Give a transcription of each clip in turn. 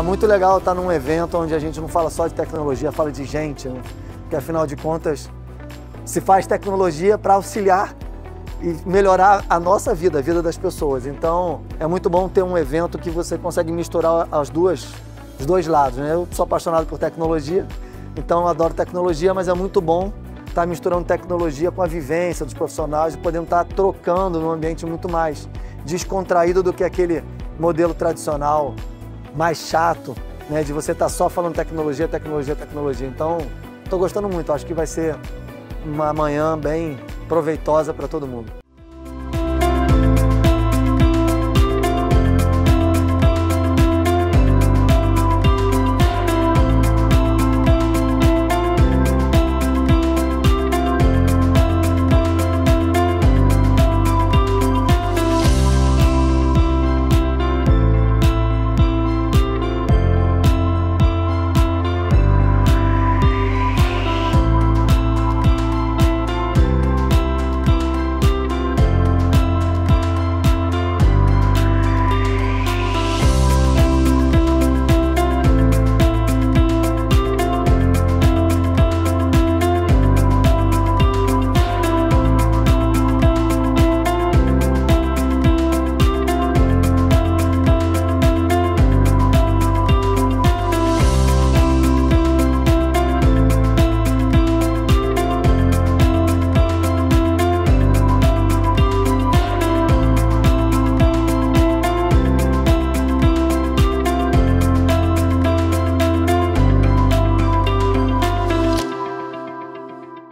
Muito legal estar num evento onde a gente não fala só de tecnologia, fala de gente, né? Porque afinal de contas, se faz tecnologia para auxiliar e melhorar a nossa vida, a vida das pessoas. Então, é muito bom ter um evento que você consegue misturar os dois lados, né? Eu sou apaixonado por tecnologia, então eu adoro tecnologia, mas é muito bom estar misturando tecnologia com a vivência dos profissionais e podendo estar trocando num ambiente muito mais descontraído do que aquele modelo tradicional mais chato, né? De você estar só falando tecnologia, tecnologia, tecnologia. Então, estou gostando muito, acho que vai ser uma manhã bem proveitosa para todo mundo.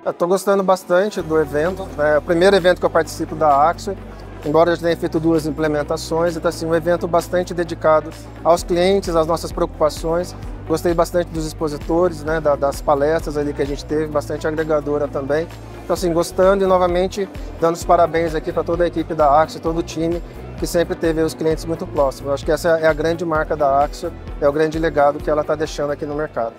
Estou gostando bastante do evento, é o primeiro evento que eu participo da Axor, embora eu já tenha feito 2 implementações, então assim, um evento bastante dedicado aos clientes, às nossas preocupações. Gostei bastante dos expositores, né, das palestras ali que a gente teve, bastante agregadora também. Então assim, gostando e novamente dando os parabéns aqui para toda a equipe da Axor, todo o time, que sempre teve os clientes muito próximos. Eu acho que essa é a grande marca da Axor, é o grande legado que ela está deixando aqui no mercado.